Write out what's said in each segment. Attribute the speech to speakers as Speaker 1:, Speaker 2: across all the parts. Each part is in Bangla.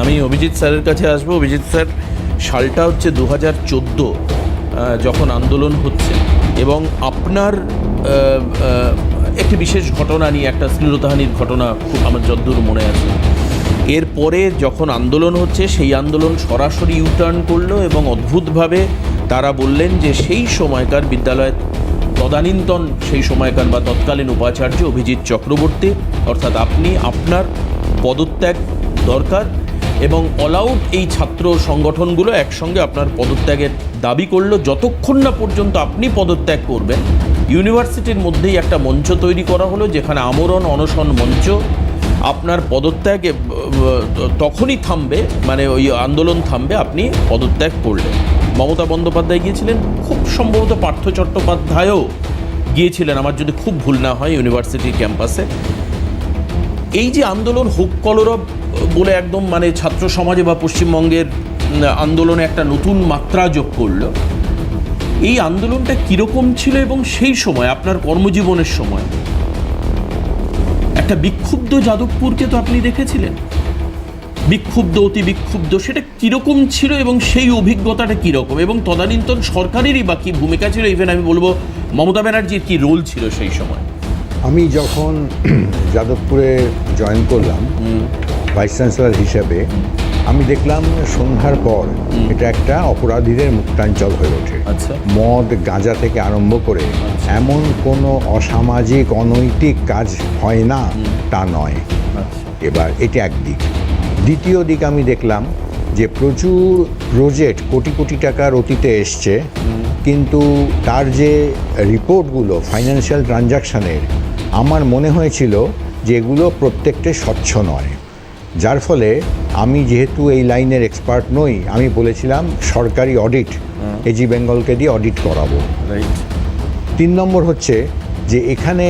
Speaker 1: আমি অভিজিৎ স্যারের কাছে আসবো। অভিজিৎ স্যার, সালটা হচ্ছে 2014, যখন আন্দোলন হচ্ছে, এবং আপনার একটি বিশেষ ঘটনা নিয়ে, একটা শ্লীলতাহানির ঘটনা খুব আমার যদ্দূর মনে আছে। এরপরে যখন আন্দোলন হচ্ছে, সেই আন্দোলন সরাসরি ইউটার্ন করলো এবং অদ্ভুতভাবে তারা বললেন যে সেই সময়কার বিদ্যালয়ের তদানীন্তন, সেই সময়কার বা তৎকালীন উপাচার্য অভিজিৎ চক্রবর্তী, অর্থাৎ আপনি, আপনার পদত্যাগ দরকার, এবং অল আউট এই ছাত্র সংগঠনগুলো একসঙ্গে আপনার পদত্যাগের দাবি করলো। যতক্ষণ না পর্যন্ত আপনি পদত্যাগ করবেন, ইউনিভার্সিটির মধ্যেই একটা মঞ্চ তৈরি করা হলো, যেখানে আমরণ অনশন মঞ্চ। আপনার পদত্যাগ তখনই থামবে, মানে ওই আন্দোলন থামবে আপনি পদত্যাগ করলেন। মমতা বন্দ্যোপাধ্যায় গিয়েছিলেন, খুব সম্ভবত পার্থ চট্টোপাধ্যায়ও গিয়েছিলেন, আমার যদি খুব ভুল না হয়, ইউনিভার্সিটির ক্যাম্পাসে। এই যে আন্দোলন হোক কলরব বলে একদম মানে ছাত্র সমাজে বা পশ্চিমবঙ্গের আন্দোলনে একটা নতুন মাত্রা যোগ করলো, এই আন্দোলনটা কীরকম ছিল? এবং সেই সময় আপনার কর্মজীবনের সময় একটা বিক্ষুব্ধ যাদবপুরকে তো আপনি দেখেছিলেন, বিক্ষুব্ধ, অতি বিক্ষুব্ধ, সেটা কীরকম ছিল এবং সেই অভিজ্ঞতাটা কীরকম, এবং তদানীন্তন সরকারেরই বা কী ভূমিকা ছিল? ইভেন আমি বলবো মমতা ব্যানার্জির কী রোল ছিল সেই সময়?
Speaker 2: আমি যখন যাদবপুরে জয়েন করলাম ভাইস চ্যান্সেলর হিসেবে, আমি দেখলাম সন্ধ্যার পর এটা একটা অপরাধীদের মুক্তাঞ্চল হয়ে ওঠে।
Speaker 1: আচ্ছা।
Speaker 2: মদ গাঁজা থেকে আরম্ভ করে এমন কোনো অসামাজিক অনৈতিক কাজ হয় না তা নয়। এবার এটা একদিক। দ্বিতীয় দিক, আমি দেখলাম যে প্রচুর প্রজেক্ট কোটি কোটি টাকার অতীতে এসছে, কিন্তু তার যে রিপোর্টগুলো ফাইন্যান্সিয়াল ট্রানজাকশানের, আমার মনে হয়েছিল যে এগুলো প্রত্যেকটা স্বচ্ছ নয়। যার ফলে আমি যেহেতু এই লাইনের এক্সপার্ট নই, আমি বলেছিলাম সরকারি অডিট এজি বেঙ্গলকে দিয়ে অডিট করাবো। 3 নম্বর হচ্ছে যে এখানে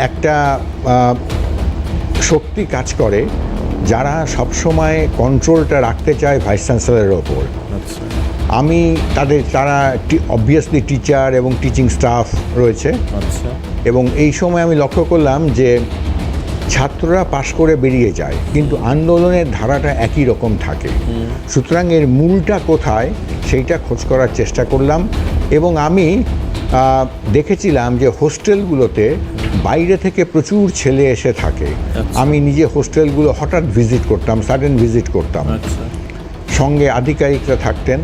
Speaker 2: একটা শক্তি কাজ করে যারা সবসময় কন্ট্রোলটা রাখতে চায় ভাইস চ্যান্সেলরের ওপর। আমি তারা অবভিয়াসলি টিচার এবং টিচিং স্টাফ রয়েছে। এবং এই সময় আমি লক্ষ্য করলাম যে ছাত্ররা পাশ করে বেরিয়ে যায়, কিন্তু আন্দোলনের ধারাটা একই রকম থাকে। সুতরাং এর মূলটা কোথায় সেইটা খোঁজ করার চেষ্টা করলাম। এবং আমি দেখেছিলাম যে হোস্টেলগুলোতে বাইরে থেকে প্রচুর ছেলে এসে থাকে। আমি নিজে হোস্টেলগুলো হঠাৎ ভিজিট করতাম, সাডেন ভিজিট করতাম, সঙ্গে আধিকারিকরা থাকতেন।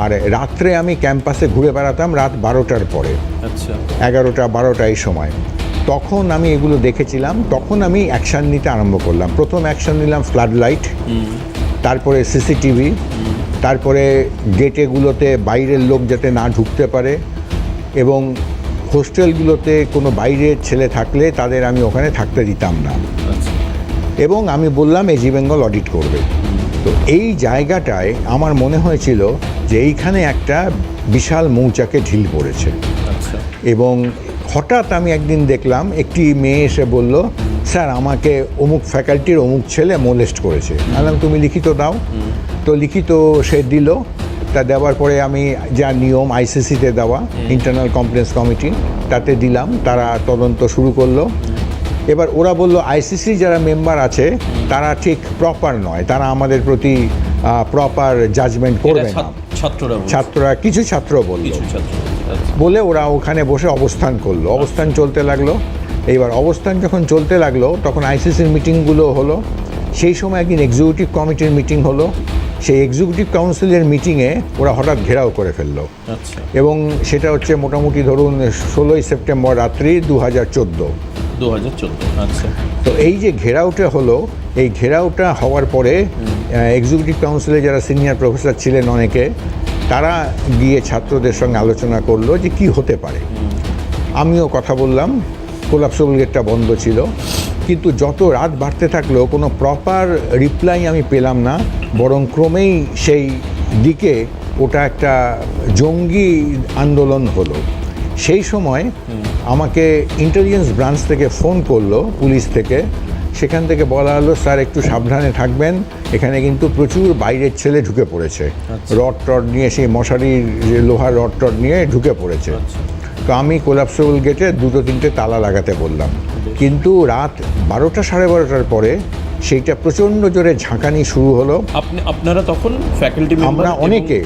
Speaker 2: আর রাত্রে আমি ক্যাম্পাসে ঘুরে বেড়াতাম রাত 12টার পরে, 11টা 12টা এই সময়। তখন আমি এগুলো দেখেছিলাম, তখন আমি অ্যাকশান নিতে আরম্ভ করলাম। প্রথম অ্যাকশান নিলাম ফ্লাড লাইট, তারপরে সিসিটিভি, তারপরে গেটেগুলোতে বাইরের লোক যাতে না ঢুকতে পারে, এবং হোস্টেলগুলোতে কোনো বাইরের ছেলে থাকলে তাদের আমি ওখানে থাকতে দিতাম না। এবং আমি বললাম এজি বেঙ্গল অডিট করবে। তো এই জায়গাটায় আমার মনে হয়েছিল যে এইখানে একটা বিশাল মৌচাকে ঢিল পড়েছে। এবং হঠাৎ আমি একদিন দেখলাম একটি মেয়ে এসে বলল, স্যার আমাকে অমুক ফ্যাকাল্টির অমুক ছেলে মোলেস্ট করেছে। বললাম তুমি লিখিত দাও। তো লিখিত সে দিল। তা দেওয়ার পরে আমি যা নিয়ম আইসিসিতে দেওয়া, ইন্টারনাল কমপ্লেন্স কমিটি, তাতে দিলাম। তারা তদন্ত শুরু করলো। এবার ওরা বলল আইসিসি যারা মেম্বার আছে তারা ঠিক প্রপার নয়, তারা আমাদের প্রতি প্রপার জাজমেন্ট করবে না। ছাত্ররা, কিছু ছাত্র বলে ওরা ওখানে বসে অবস্থান করলো। অবস্থান চলতে লাগলো। এইবার অবস্থান যখন চলতে লাগলো তখন আইসিসির মিটিংগুলো হলো। সেই সময় একদিন এক্সিকিউটিভ কমিটির মিটিং হলো। সেই এক্সিকিউটিভ কাউন্সিলের মিটিংয়ে ওরা হঠাৎ ঘেরাও করে ফেললো। এবং সেটা হচ্ছে মোটামুটি ধরুন 16ই সেপ্টেম্বর রাত্রি 2014।
Speaker 1: আচ্ছা।
Speaker 2: তো এই যে ঘেরাওটা হলো, এই ঘেরাওটা হওয়ার পরে এক্সিকিউটিভ কাউন্সিলে যারা সিনিয়র প্রফেসর ছিলেন অনেকে, তারা গিয়ে ছাত্রদের সঙ্গে আলোচনা করলো যে কি হতে পারে। আমিও কথা বললাম। কোলাপসেবল গেটটা বন্ধ ছিল, কিন্তু যত রাত বাড়তে থাকলো কোনো প্রপার রিপ্লাই আমি পেলাম না, বরং ক্রমেই সেই দিকে ওটা একটা জঙ্গি আন্দোলন হলো। সেই সময় আমাকে ইন্টেলিজেন্স ব্রাঞ্চ থেকে ফোন করলো, পুলিশ থেকে। সেখান থেকে বলা হলো স্যার একটু সাবধানে থাকবেন, এখানে কিন্তু প্রচুর বাইরের ছেলে ঢুকে পড়েছে, রড টড নিয়ে, সেই মশারির লোহার রড টড নিয়ে ঢুকে পড়েছে। তো আমি কোলাপসেবল গেটে 2-3টে তালা লাগাতে বললাম। কিন্তু রাত 12টা সাড়ে 12টার পরে সেইটা প্রচণ্ড জোরে ঝাঁকানি শুরু হলো।
Speaker 1: আপনারা তখন ফ্যাকাল্টি
Speaker 2: আমরা অনেকে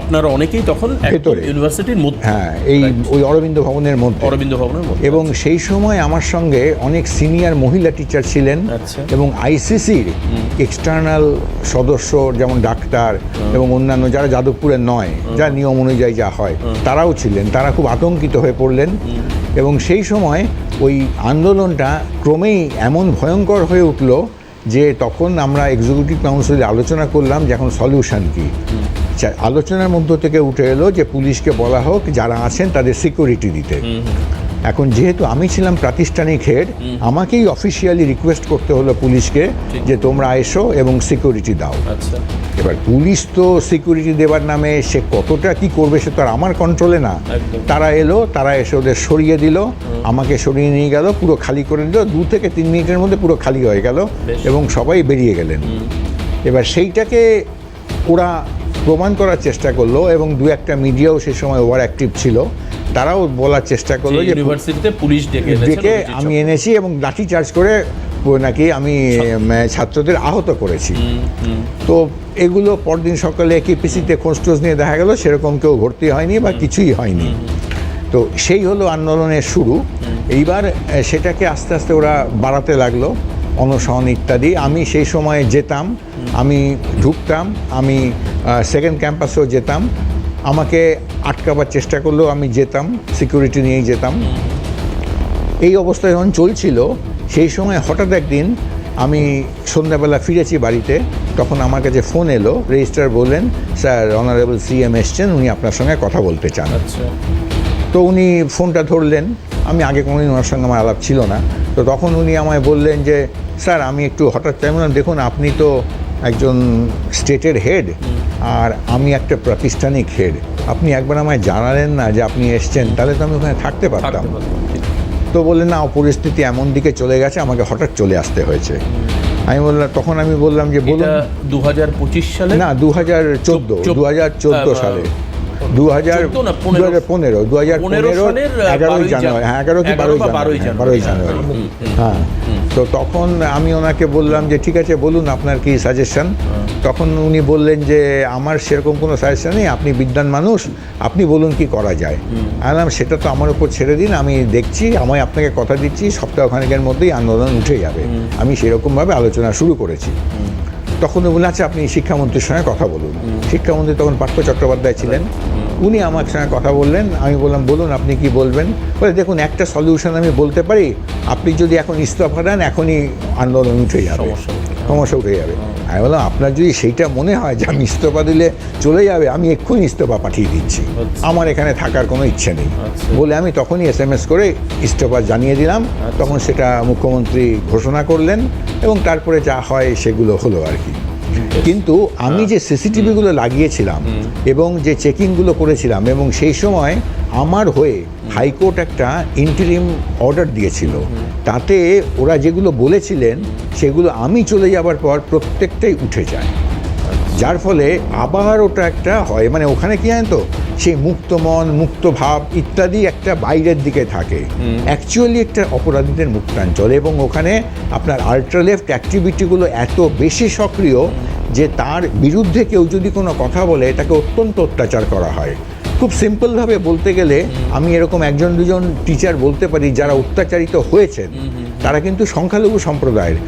Speaker 1: আপনারা অনেকেই তখন
Speaker 2: ভেতরে
Speaker 1: ইউনিভার্সিটির মধ্যে,
Speaker 2: হ্যাঁ, এই ওই অরবিন্দ ভবনের মধ্যে, এবং সেই সময় আমার সঙ্গে অনেক সিনিয়র মহিলা টিচার ছিলেন এবং আইসিসির এক্সটার্নাল সদস্য যেমন ডাক্তার এবং অন্যান্য যারা যাদবপুরের নয়, যা নিয়ম অনুযায়ী যা হয়, তারাও ছিলেন। তারা খুব আতঙ্কিত হয়ে পড়লেন এবং সেই সময় ওই আন্দোলনটা ক্রমেই এমন ভয়ঙ্কর হয়ে উঠল যে তখন আমরা এক্সিকিউটিভ কাউন্সিলে আলোচনা করলাম যে এখন সলিউশন কী। আলোচনার মধ্য থেকে উঠে এলো যে পুলিশকে বলা হোক যারা আছেন তাদের সিকিউরিটি দিতে। এখন যেহেতু আমি ছিলাম প্রাতিষ্ঠানিক হেড, আমাকেই অফিসিয়ালি রিকোয়েস্ট করতে হলো পুলিশকে যে তোমরা এসো এবং সিকিউরিটি দাও। এবার পুলিশ তো সিকিউরিটি দেওয়ার নামে সে কতটা কি করবে সে তো আর আমার কন্ট্রোলে না। তারা এলো, তারা এসে ওদের সরিয়ে দিল, আমাকে সরিয়ে নিয়ে গেল, পুরো খালি করে দিল। 2 থেকে 3 মিনিটের মধ্যে পুরো খালি হয়ে গেল এবং সবাই বেরিয়ে গেলেন। এবার সেইটাকে ওরা প্রমাণ করার চেষ্টা করলো এবং 2-1টা মিডিয়াও সেই সময় ওভার অ্যাক্টিভ ছিল, তারাও বলার চেষ্টা করলো যে
Speaker 1: ইউনিভার্সিটিতে পুলিশ ডেকে
Speaker 2: আমি এনেছি এবং লাঠি চার্জ করে নাকি আমি ছাত্রদের আহত করেছি। তো এগুলো পরদিন সকালে কেপিসিতে খোঁজটোজ নিয়ে দেখা গেল সেরকম কেউ ভর্তি হয়নি বা কিছুই হয়নি। তো সেই হলো আন্দোলনের শুরু। এইবার সেটাকে আস্তে আস্তে ওরা বাড়াতে লাগলো, অনশন ইত্যাদি। আমি সেই সময় যেতাম, আমি ঢুকতাম, আমি সেকেন্ড ক্যাম্পাসেও যেতাম। আমাকে আটকাবার চেষ্টা করলেও আমি যেতাম, সিকিউরিটি নিয়েই যেতাম। এই অবস্থা যখন চলছিল সেই সময় হঠাৎ একদিন আমি সন্ধ্যাবেলা ফিরেছি বাড়িতে, তখন আমার কাছে ফোন এলো। রেজিস্ট্রার বললেন, স্যার অনারেবল সিএম এসছেন, উনি আপনার সঙ্গে কথা বলতে চান। তো উনি ফোনটা ধরলেন। আমি আগে কোনোদিন ওনার সঙ্গে আমার আলাপ ছিল না। তো তখন উনি আমায় বললেন যে স্যার আমি একটু হঠাৎ চাই। বললাম দেখুন আপনি তো একজন স্টেটের হেড আর আমি একটা প্রাতিষ্ঠানিক হেড, আপনি একবার আমায় জানালেন না যে আপনি এসছেন, তাহলে তো আমি ওখানে থাকতে পারতাম। তো বললেন না, পরিস্থিতি এমন দিকে চলে গেছে, আমাকে হঠাৎ চলে আসতে হয়েছে। আমি বললাম, তখন আমি বললাম যে বলুন।
Speaker 1: 2025 সালে না,
Speaker 2: 2014 সালে, 2015 11 জানুয়ারি, হ্যাঁ 11 কি 12 জানুয়ারি। হ্যাঁ, তো তখন আমি ওনাকে বললাম যে ঠিক আছে বলুন আপনার কি সাজেশন। তখন উনি বললেন যে আমার সেরকম কোনো সাজেশন নেই, আপনি বিদ্বান মানুষ, আপনি বলুন কি করা যায়। আমি বললাম সেটা তো আমার উপর ছেড়ে দিন, আমি দেখছি, আমি আপনাকে কথা দিচ্ছি সপ্তাহখানেকের মধ্যেই আন্দোলন উঠে যাবে। আমি সেরকমভাবে আলোচনা শুরু করেছি। তখন বললেন আচ্ছা আপনি শিক্ষামন্ত্রীর সঙ্গে কথা বলুন। শিক্ষামন্ত্রী তখন পার্থ চট্টোপাধ্যায় ছিলেন, উনি আমার সঙ্গে কথা বললেন। আমি বললাম বলুন আপনি কি বলবেন। বলে দেখুন একটা সলিউশন আমি বলতে পারি, আপনি যদি এখন ইস্তফা দেন এখনই আন্দোলন উঠে যাবে, সমস্যা উঠে যাবে। আমি বললাম আপনার যদি সেইটা মনে হয় যে আমি ইস্তফা দিলে চলে যাবে, আমি এক্ষুনি ইস্তফা পাঠিয়ে দিচ্ছি, আমার এখানে থাকার কোনো ইচ্ছে নেই বলে আমি তখনই SMS করে ইস্তফা জানিয়ে দিলাম। তখন সেটা মুখ্যমন্ত্রী ঘোষণা করলেন এবং তারপরে যা হয় সেগুলো হলো আর কি। কিন্তু আমি যে সিসিটিভিগুলো লাগিয়েছিলাম এবং যে চেকিংগুলো করেছিলাম, এবং সেই সময় আমার হয়ে হাইকোর্ট একটা ইন্টারিম অর্ডার দিয়েছিল, তাতে ওরা যেগুলো বলেছিলেন সেগুলো আমি চলে যাবার পর প্রত্যেকটাই উঠে যায়, যার ফলে আবার ওটা একটা হয়, মানে ওখানে কি জানেন তো, সেই মুক্ত মন, মুক্ত ভাব ইত্যাদি একটা বাইরের দিকে থাকে, অ্যাকচুয়ালি একটা অপরাধীদের মুক্তাঞ্চল। এবং ওখানে আপনার আল্ট্রালেফট অ্যাক্টিভিটিগুলো এত বেশি সক্রিয় যে তার বিরুদ্ধে কেউ যদি কোনো কথা বলে তাকে অত্যন্ত অত্যাচার করা হয়। খুব সিম্পলভাবে বলতে গেলে আমি এরকম 1-2 জন টিচার বলতে পারি যারা অত্যাচারিত হয়েছেন, তারা কিন্তু সংখ্যালঘু সম্প্রদায়ের।